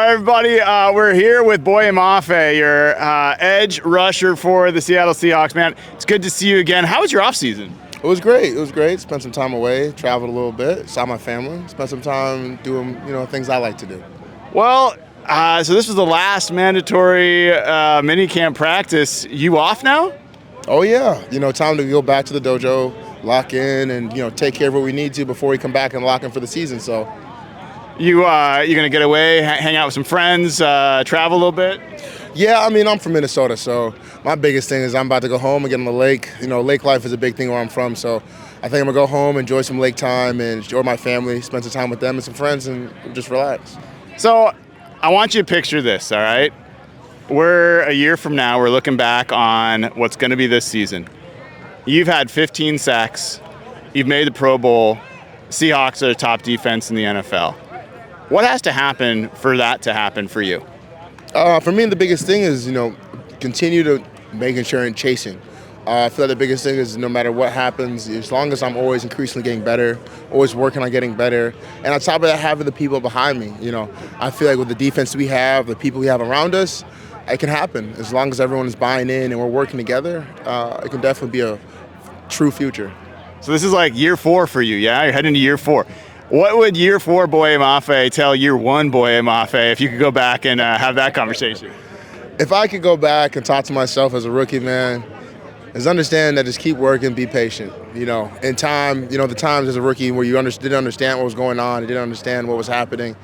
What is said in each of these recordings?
everybody. We're here with Boye Mafe, your edge rusher for the Seattle Seahawks. Man, it's good to see you again. How was your offseason? It was great. It was great. Spent some time away, traveled a little bit, saw my family, spent some time doing things I like to do. Well, so this was the last mandatory mini-camp practice. You off now? Oh yeah, time to go back to the dojo, lock in, and take care of what we need to before we come back and lock in for the season. So. You gonna get away, hang out with some friends, travel a little bit? Yeah, I'm from Minnesota, so my biggest thing is I'm about to go home and get on the lake. Lake life is a big thing where I'm from, so I think I'm gonna go home, enjoy some lake time, and enjoy my family, spend some time with them and some friends, and just relax. So I want you to picture this, all right? We're a year from now, we're looking back on what's gonna be this season. You've had 15 sacks, you've made the Pro Bowl, Seahawks are the top defense in the NFL. What has to happen for that to happen for you? For me, the biggest thing is, continue to making sure and chasing. I feel like the biggest thing is no matter what happens, as long as I'm always increasingly getting better, always working on getting better, and on top of that, having the people behind me. I feel like with the defense we have, the people we have around us, it can happen. As long as everyone is buying in and we're working together, it can definitely be a true future. So this is like year 4 for you, yeah? You're heading to year 4. What would year 4 Boye Mafe tell year 1 Boye Mafe if you could go back and have that conversation? If I could go back and talk to myself as a rookie, man, is understand that just keep working, be patient. In time, the times as a rookie where you didn't understand what was going on, you didn't understand what was happening,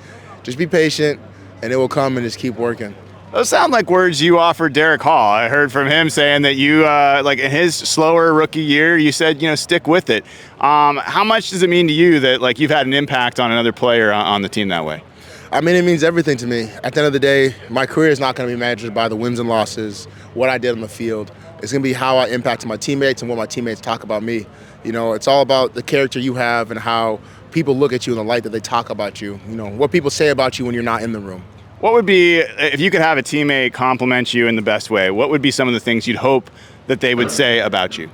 just be patient and it will come, and just keep working. Those sound like words you offered Derek Hall. I heard from him saying that you, like in his slower rookie year, you said, stick with it. How much does it mean to you that like you've had an impact on another player on the team that way? It means everything to me. At the end of the day, my career is not going to be measured by the wins and losses, what I did on the field. It's going to be how I impacted my teammates and what my teammates talk about me. It's all about the character you have and how people look at you in the light that they talk about you. What people say about you when you're not in the room. What would be, if you could have a teammate compliment you in the best way, what would be some of the things you'd hope that they would say about you?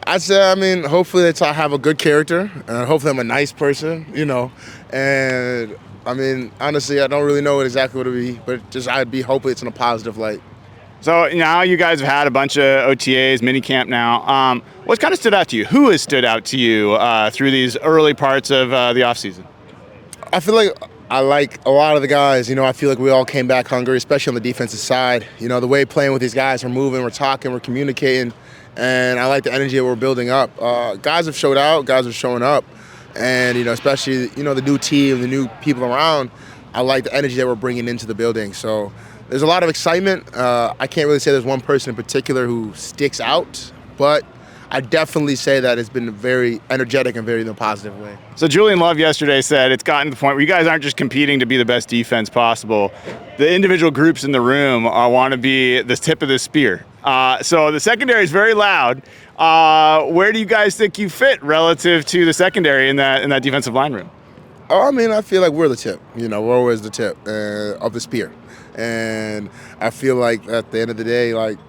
I'd say, hopefully they have a good character, and hopefully I'm a nice person, and honestly, I don't really know exactly what it would be, but hopefully it's in a positive light. So now you guys have had a bunch of OTAs, minicamp now. What's kind of stood out to you? Who has stood out to you through these early parts of the offseason? I feel like I like a lot of the guys. I feel like we all came back hungry, especially on the defensive side. The way playing with these guys, we're moving, we're talking, we're communicating, and I like the energy that we're building up. Guys have showed out, guys are showing up, and especially the new team, the new people around. I like the energy that we're bringing into the building. So there's a lot of excitement. I can't really say there's one person in particular who sticks out, but I definitely say that it's been very energetic and very in a positive way. So Julian Love yesterday said it's gotten to the point where you guys aren't just competing to be the best defense possible. The individual groups in the room want to be the tip of the spear. So the secondary is very loud. Where do you guys think you fit relative to the secondary in that defensive line room? I feel like we're the tip. We're always the tip of the spear. And I feel like at the end of the day, like,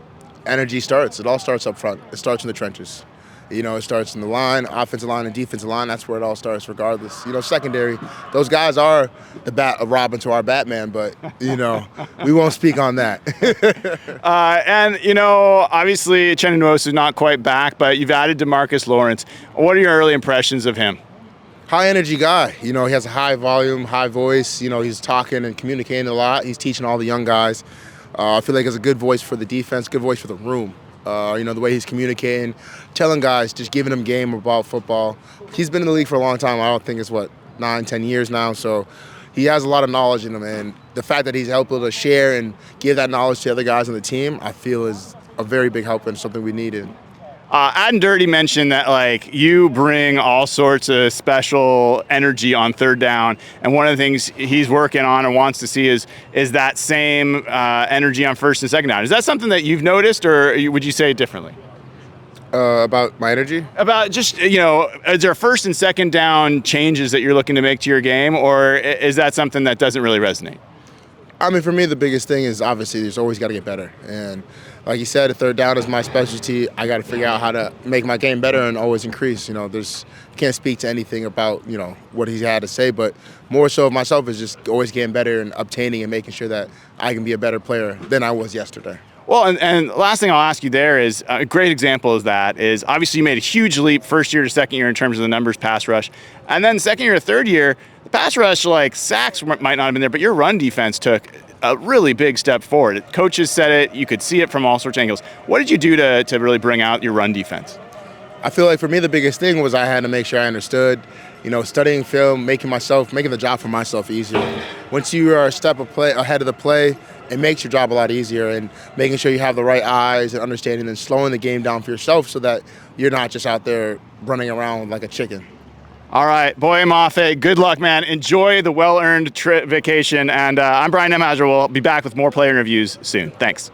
energy starts. It all starts up front. It starts in the trenches. It starts in the line, offensive line and defensive line. That's where it all starts regardless. Secondary, those guys are the Robin to our Batman, but, we won't speak on that. And, obviously, Uchenna Nwosu is not quite back, but you've added DeMarcus Lawrence. What are your early impressions of him? High energy guy. He has a high volume, high voice. He's talking and communicating a lot. He's teaching all the young guys. I feel like he has a good voice for the defense, good voice for the room. The way he's communicating, telling guys, just giving them game about football. He's been in the league for a long time. I don't think it's, 9-10 years now. So he has a lot of knowledge in him. And the fact that he's able to share and give that knowledge to other guys on the team, I feel is a very big help and something we needed. Adam Dirty mentioned that you bring all sorts of special energy on third down, and one of the things he's working on and wants to see is that same energy on first and second down. Is that something that you've noticed, or would you say it differently? About my energy? About just, is there first and second down changes that you're looking to make to your game, or is that something that doesn't really resonate? I mean, for me, the biggest thing is obviously there's always got to get better. And like you said, a third down is my specialty. I got to figure out how to make my game better and always increase. Can't speak to anything about, what he's had to say, but more so of myself is just always getting better and obtaining and making sure that I can be a better player than I was yesterday. Well, and last thing I'll ask you there is a great example of that is obviously you made a huge leap first year to second year in terms of the numbers pass rush. And then second year to third year, the pass rush, like sacks might not have been there, but your run defense took a really big step forward. Coaches said it. You could see it from all sorts of angles. What did you do to really bring out your run defense? I feel like for me the biggest thing was I had to make sure I understood, studying film, making the job for myself easier. Once you are a step ahead of the play, it makes your job a lot easier, and making sure you have the right eyes and understanding and slowing the game down for yourself so that you're not just out there running around like a chicken. All right, Boye Mafe, good luck, man. Enjoy the well-earned trip vacation, and I'm Brian Nemhauser. We'll be back with more player interviews soon. Thanks.